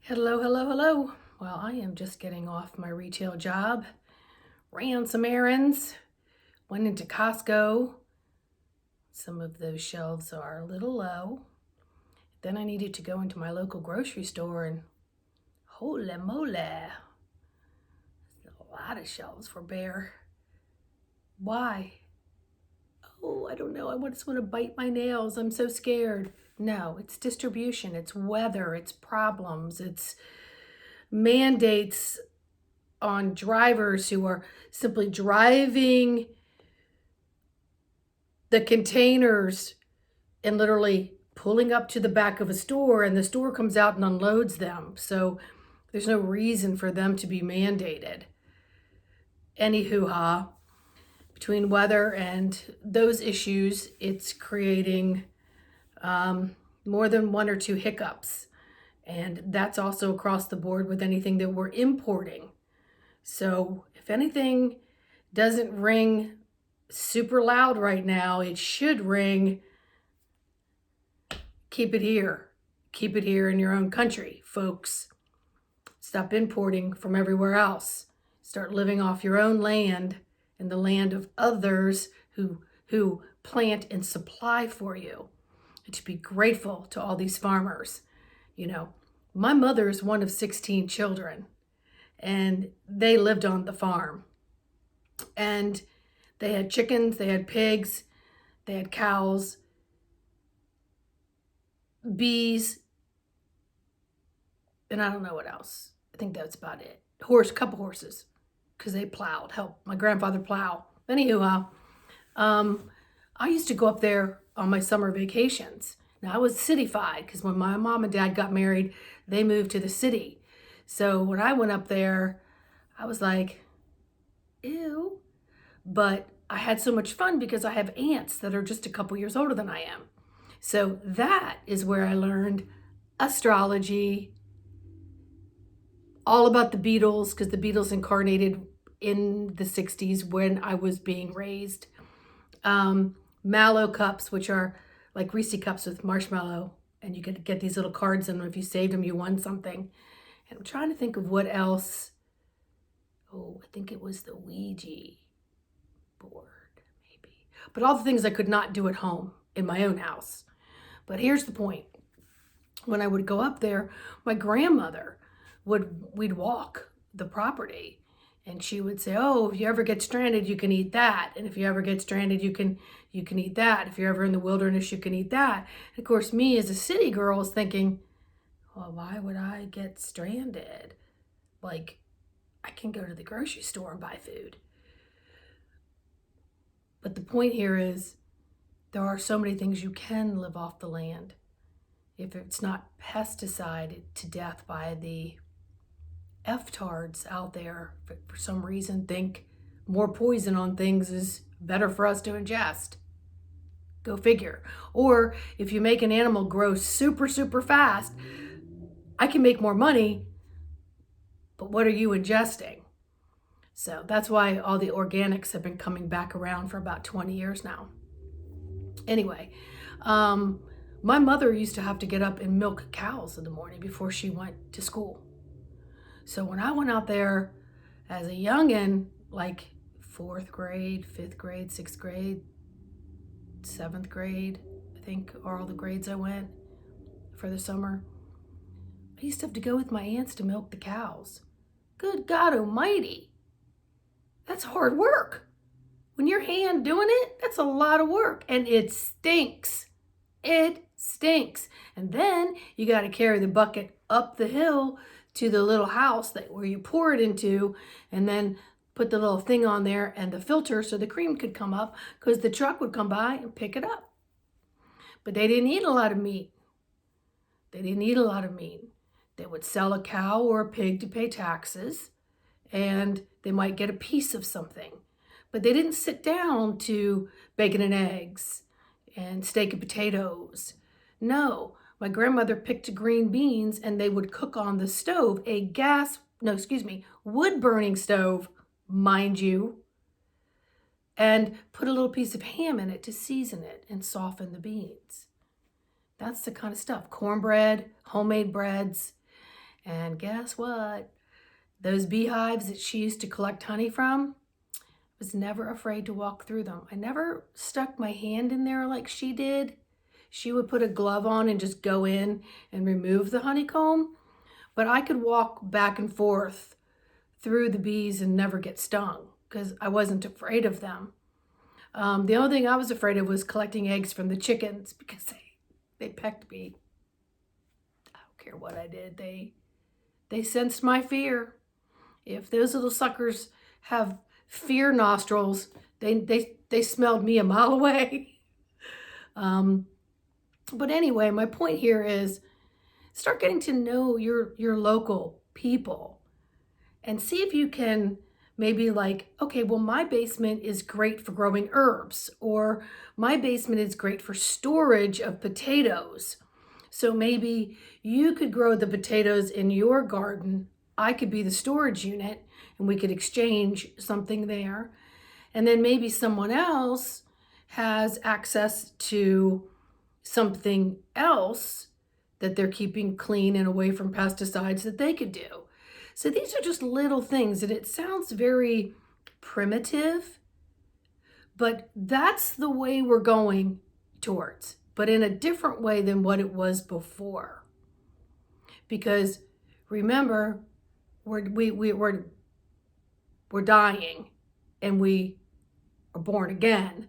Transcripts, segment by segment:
Hello, hello, hello. Well, I am just getting off my retail job. Ran some errands, went into Costco. Some of those shelves are a little low. Then I needed to go into my local grocery store and holy moly, a lot of shelves were bare. Why? Oh, I don't know. I just want to bite my nails. I'm so scared. No, it's distribution, it's weather, it's problems, it's mandates on drivers who are simply driving the containers and literally pulling up to the back of a store, and the store comes out and unloads them. So there's no reason for them to be mandated. Any hoo-ha. Between weather and those issues, it's creating more than one or two hiccups. And that's also across the board with anything that we're importing. So if anything doesn't ring super loud right now, it should ring, keep it here. Keep it here in your own country, folks. Stop importing from everywhere else. Start living off your own land and the land of others who plant and supply for you. And to be grateful to all these farmers. You know, my mother is one of 16 children, and they lived on the farm. And they had chickens, they had pigs, they had cows, bees, and I don't know what else. I think that's about it. Couple horses, because they plowed, helped my grandfather plow. Anywho, I used to go up there on my summer vacations. Now I was cityfied because when my mom and dad got married, they moved to the city. So when I went up there, I was like, ew. But I had so much fun because I have aunts that are just a couple years older than I am. So that is where I learned astrology, all about the Beatles, because the Beatles incarnated in the 60s when I was being raised. Mallow cups, which are like Reese cups with marshmallow, and you could get these little cards in them. If you saved them, you won something. And I'm trying to think of what else. Oh, I think it was the Ouija board, maybe. But all the things I could not do at home in my own house. But here's the point. When I would go up there, my grandmother we'd walk the property, and she would say, oh, if you ever get stranded, you can eat that. And if you ever get stranded, you can eat that. If you're ever in the wilderness, you can eat that. And of course, me as a city girl is thinking, well, why would I get stranded? Like, I can go to the grocery store and buy food. But the point here is there are so many things you can live off the land. If it's not pesticide to death by the F-tards out there, for some reason, think more poison on things is better for us to ingest. Go figure. Or if you make an animal grow super, super fast, I can make more money, but what are you ingesting? So that's why all the organics have been coming back around for about 20 years now. Anyway, my mother used to have to get up and milk cows in the morning before she went to school. So when I went out there as a youngin', like 4th grade, 5th grade, 6th grade, 7th grade, I think are all the grades I went for the summer, I used to have to go with my aunts to milk the cows. Good God almighty. That's hard work. When you're hand doing it, that's a lot of work, and it stinks. It stinks. And then you got to carry the bucket up the hill to the little house where you pour it into, and then put the little thing on there and the filter so the cream could come up, because the truck would come by and pick it up. But they didn't eat a lot of meat. They didn't eat a lot of meat. They would sell a cow or a pig to pay taxes, and they might get a piece of something. But they didn't sit down to bacon and eggs and steak and potatoes. No, my grandmother picked green beans, and they would cook on the stove, wood burning stove, mind you, and put a little piece of ham in it to season it and soften the beans. That's the kind of stuff. Cornbread, homemade breads. And guess what? Those beehives that she used to collect honey from, I was never afraid to walk through them. I never stuck my hand in there like she did. She would put a glove on and just go in and remove the honeycomb. But I could walk back and forth through the bees and never get stung because I wasn't afraid of them. The only thing I was afraid of was collecting eggs from the chickens because they pecked me. I don't care what I did. They sensed my fear. If those little suckers have fear nostrils, they smelled me a mile away. But anyway, my point here is start getting to know your local people and see if you can maybe like, okay, well, my basement is great for growing herbs, or my basement is great for storage of potatoes. So maybe you could grow the potatoes in your garden. I could be the storage unit and we could exchange something there. And then maybe someone else has access to something else that they're keeping clean and away from pesticides that they could do. So these are just little things, and it sounds very primitive, but that's the way we're going towards, but in a different way than what it was before. Because remember, we're dying and we are born again.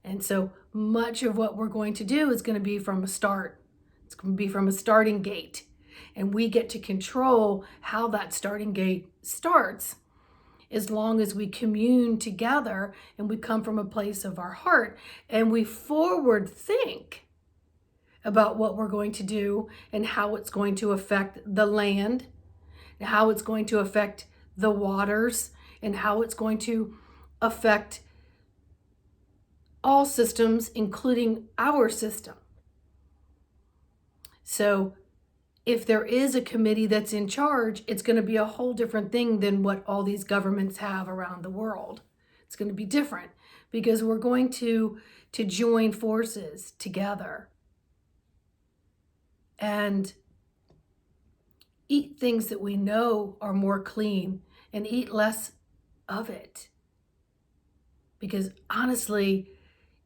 And so much of what we're going to do is going to be from a start. It's going to be from a starting gate. And we get to control how that starting gate starts as long as we commune together and we come from a place of our heart and we forward think about what we're going to do and how it's going to affect the land, and how it's going to affect the waters, and how it's going to affect all systems, including our system. So if there is a committee that's in charge, it's going to be a whole different thing than what all these governments have around the world. It's going to be different because we're going to join forces together and eat things that we know are more clean and eat less of it. Because honestly,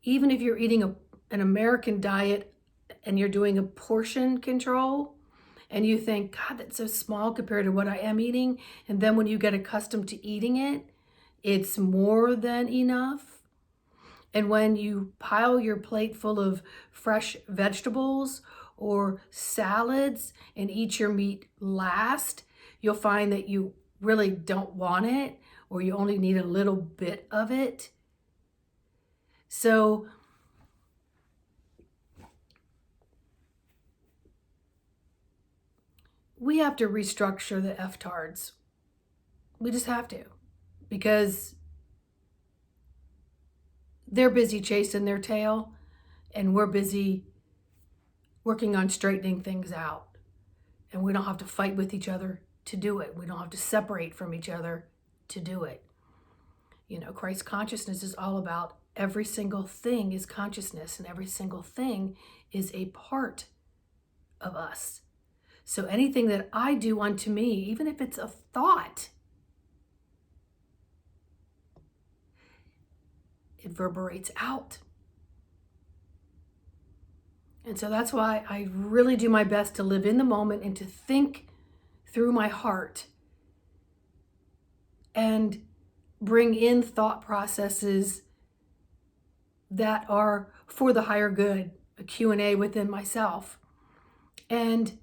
even if you're eating an American diet and you're doing a portion control, and you think, God, that's so small compared to what I am eating. And then when you get accustomed to eating it, it's more than enough. And when you pile your plate full of fresh vegetables or salads and eat your meat last, you'll find that you really don't want it, or you only need a little bit of it. So we have to restructure the FTARDs. We just have to, because they're busy chasing their tail and we're busy working on straightening things out. And we don't have to fight with each other to do it. We don't have to separate from each other to do it. You know, Christ consciousness is all about every single thing is consciousness, and every single thing is a part of us. So anything that I do unto me, even if it's a thought, it reverberates out. And so that's why I really do my best to live in the moment and to think through my heart and bring in thought processes that are for the higher good, a Q&A within myself. And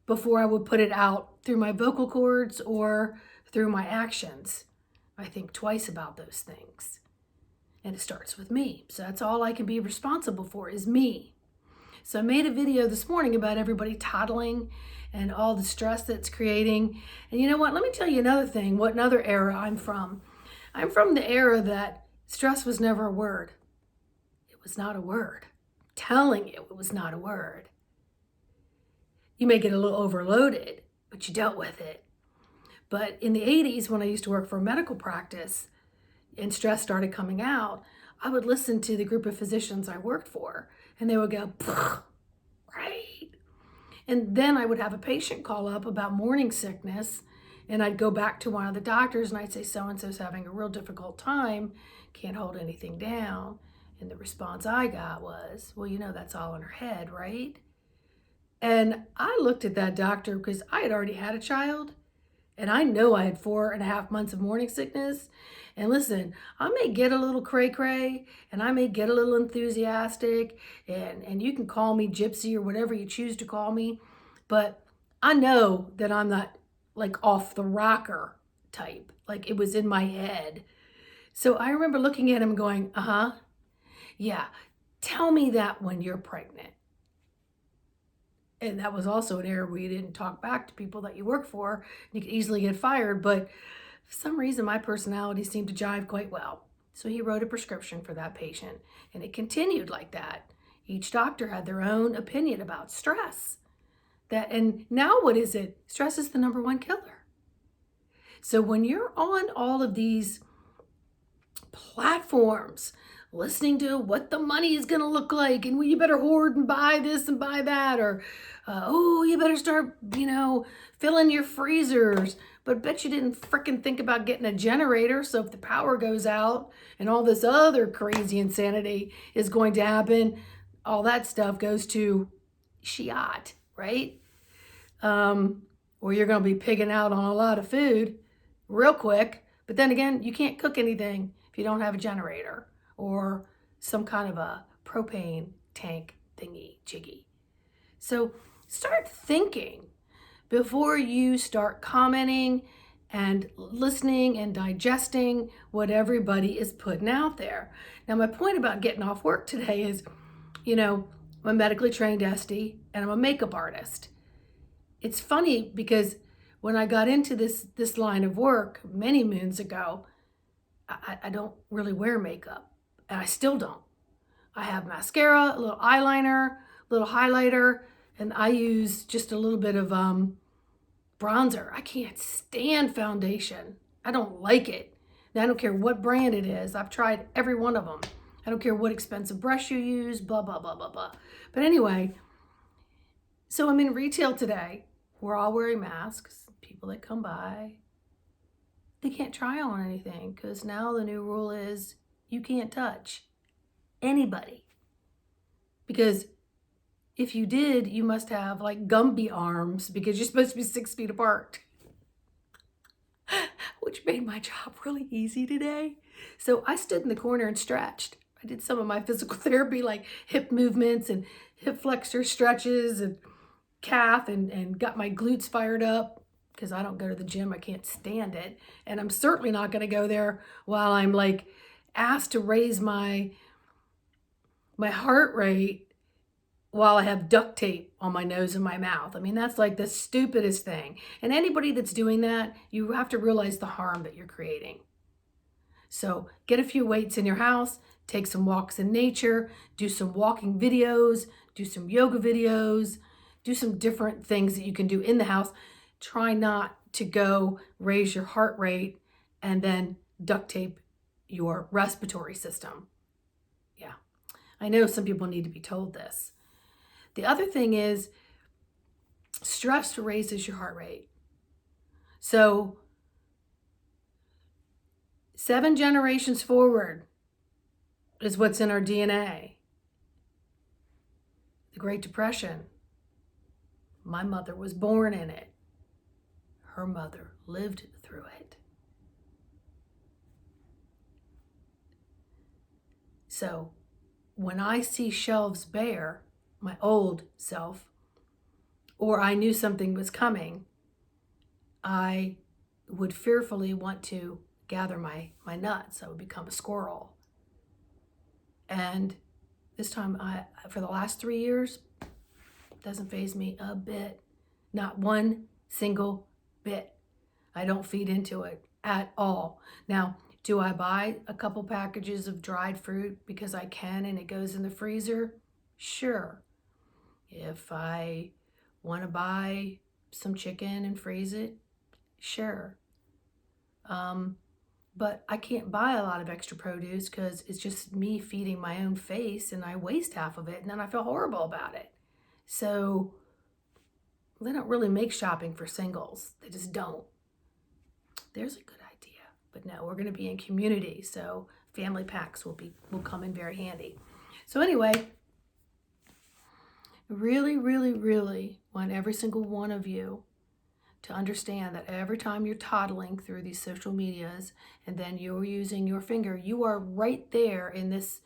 before I would put it out through my vocal cords or through my actions, I think twice about those things. And it starts with me. So that's all I can be responsible for is me. So I made a video this morning about everybody toddling and all the stress that's creating. And you know what? Let me tell you another thing, what another era I'm from. I'm from the era that stress was never a word. It was not a word. I'm telling you, it was not a word. You may get a little overloaded, but you dealt with it. But in the 80s, when I used to work for a medical practice and stress started coming out, I would listen to the group of physicians I worked for, and they would go, right? And then I would have a patient call up about morning sickness, and I'd go back to one of the doctors and I'd say, so-and-so's having a real difficult time, can't hold anything down. And the response I got was, well, that's all in her head, right? And I looked at that doctor because I had already had a child, and I know I had 4.5 months of morning sickness. And listen, I may get a little cray-cray, and I may get a little enthusiastic, and you can call me gypsy or whatever you choose to call me, but I know that I'm not like off the rocker type. Like, it was in my head. So I remember looking at him going, yeah, tell me that when you're pregnant. And that was also an area where you didn't talk back to people that you work for. You could easily get fired, but for some reason my personality seemed to jive quite well. So he wrote a prescription for that patient, and it continued like that. Each doctor had their own opinion about stress. And now what is it? Stress is the number one killer. So when you're on all of these platforms, listening to what the money is going to look like, and well, you better hoard and buy this and buy that, or you better start, filling your freezers. But bet you didn't frickin' think about getting a generator, so if the power goes out and all this other crazy insanity is going to happen, all that stuff goes to Shiat, right? Or you're going to be pigging out on a lot of food real quick. But then again, you can't cook anything if you don't have a generator or some kind of a propane tank thingy jiggy. So start thinking before you start commenting and listening and digesting what everybody is putting out there. Now, my point about getting off work today is, I'm a medically trained Esty and I'm a makeup artist. It's funny because when I got into this line of work many moons ago, I don't really wear makeup, and I still don't. I have mascara, a little eyeliner, a little highlighter, and I use just a little bit of bronzer. I can't stand foundation. I don't like it. Now, I don't care what brand it is. I've tried every one of them. I don't care what expensive brush you use, blah, blah, blah, blah, blah. But anyway, so I'm in retail today. We're all wearing masks. People that come by, they can't try on anything because now the new rule is you can't touch anybody. Because if you did, you must have like Gumby arms because you're supposed to be 6 feet apart, which made my job really easy today. So I stood in the corner and stretched. I did some of my physical therapy, like hip movements and hip flexor stretches and calf, and got my glutes fired up because I don't go to the gym. I can't stand it. And I'm certainly not going to go there while I'm like asked to raise my heart rate while I have duct tape on my nose and my mouth. I mean, that's like the stupidest thing. And anybody that's doing that, you have to realize the harm that you're creating. So get a few weights in your house, take some walks in nature, do some walking videos, do some yoga videos, do some different things that you can do in the house. Try not to go raise your heart rate and then duct tape your respiratory system. Yeah, I know some people need to be told this. The other thing is stress raises your heart rate. So 7 generations forward is what's in our DNA. The Great Depression. My mother was born in it. Her mother lived through it. So when I see shelves bare, my old self, or I knew something was coming, I would fearfully want to gather my nuts. I would become a squirrel. And this time, for the last 3 years, it doesn't faze me a bit. Not one single bit. I don't feed into it at all. Now, do I buy a couple packages of dried fruit because I can and it goes in the freezer? Sure. If I want to buy some chicken and freeze it, sure. But I can't buy a lot of extra produce because it's just me feeding my own face and I waste half of it and then I feel horrible about it. So they don't really make shopping for singles. They just don't. There's a good idea. But no, we're going to be in community, so family packs will come in very handy. So anyway, really, really, really want every single one of you to understand that every time you're toddling through these social medias and then you're using your finger, you are right there in this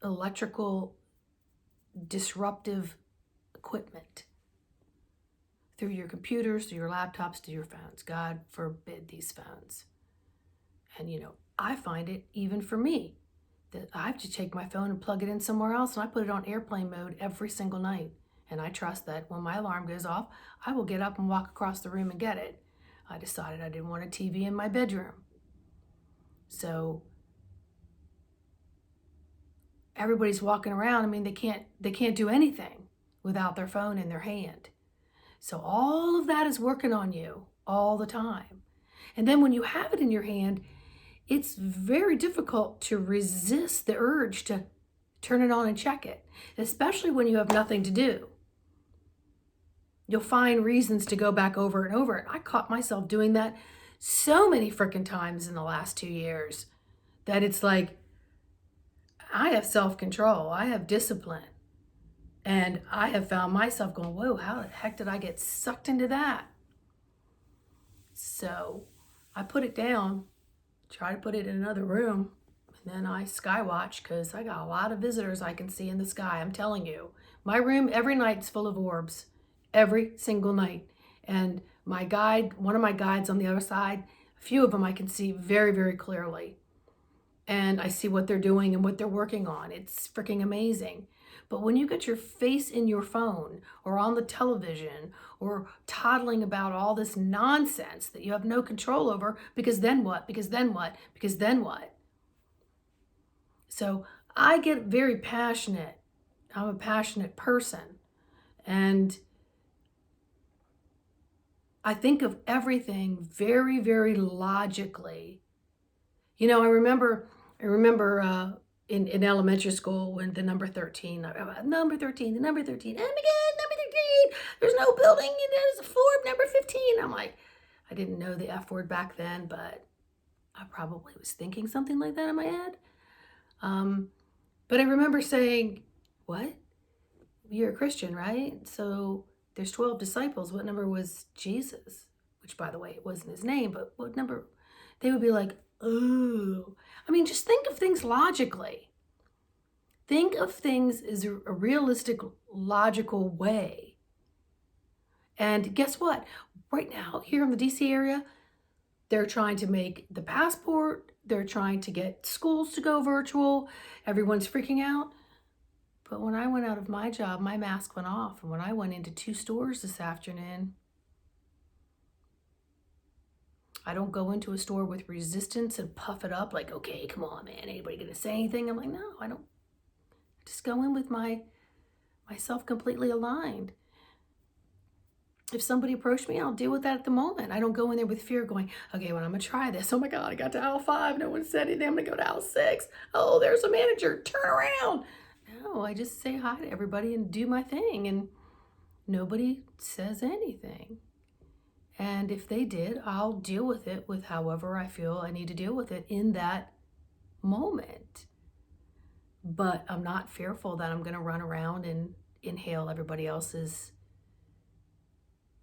electrical disruptive equipment through your computers, through your laptops, to your phones. God forbid these phones. And I find it even for me that I have to take my phone and plug it in somewhere else, and I put it on airplane mode every single night. And I trust that when my alarm goes off, I will get up and walk across the room and get it. I decided I didn't want a TV in my bedroom. So everybody's walking around. I mean, they can't do anything without their phone in their hand. So all of that is working on you all the time. And then when you have it in your hand, it's very difficult to resist the urge to turn it on and check it, especially when you have nothing to do. You'll find reasons to go back over and over it. I caught myself doing that so many freaking times in the last 2 years that it's like, I have self-control, I have discipline, and I have found myself going, whoa, how the heck did I get sucked into that? So I put it down, try to put it in another room, and then I skywatch because I got a lot of visitors I can see in the sky. I'm telling you, my room every night's full of orbs, every single night. And my guide, one of my guides on the other side, a few of them I can see very, very clearly. And I see what they're doing and what they're working on. It's freaking amazing. But when you get your face in your phone or on the television or toddling about all this nonsense that you have no control over, because then what? Because then what? Because then what? So I get very passionate. I'm a passionate person. And I think of everything very, very logically. I remember in elementary school when the number 13, number 13, the number 13, oh my God, number 13, there's no building, there's a floor of number 15. I'm like, I didn't know the F word back then, but I probably was thinking something like that in my head. But I remember saying, what? You're a Christian, right? So there's 12 disciples. What number was Jesus? Which, by the way, it wasn't his name, but what number? They would be like, oh. I mean, just think of things logically. Think of things as a realistic, logical way. And guess what? Right now, here in the DC area, they're trying to make the passport. They're trying to get schools to go virtual. Everyone's freaking out. But when I went out of my job, my mask went off. And when I went into 2 stores this afternoon, I don't go into a store with resistance and puff it up like, okay, come on, man, anybody gonna say anything? I'm like, no, I don't. I just go in with myself completely aligned. If somebody approached me, I'll deal with that at the moment. I don't go in there with fear going, okay, well, I'm gonna try this. Oh my God, I got to aisle 5. No one said anything. I'm gonna go to aisle 6. Oh, there's a manager. Turn around. No, I just say hi to everybody and do my thing, and nobody says anything. And if they did, I'll deal with it with however I feel I need to deal with it in that moment. But I'm not fearful that I'm going to run around and inhale everybody else's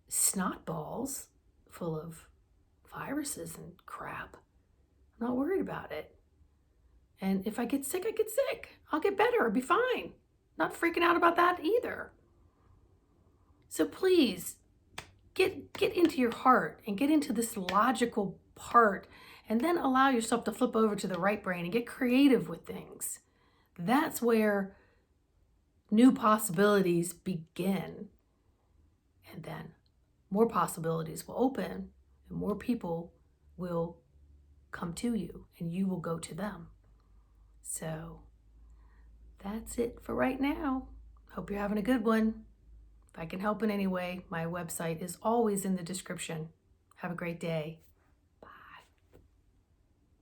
snot balls full of viruses and crap. I'm not worried about it. And if I get sick, I get sick. I'll get better. I'll be fine. Not freaking out about that either. So please, get into your heart and get into this logical part, and then allow yourself to flip over to the right brain and get creative with things. That's where new possibilities begin. And then more possibilities will open and more people will come to you and you will go to them. So that's it for right now. Hope you're having a good one. If I can help in any way, my website is always in the description. Have a great day.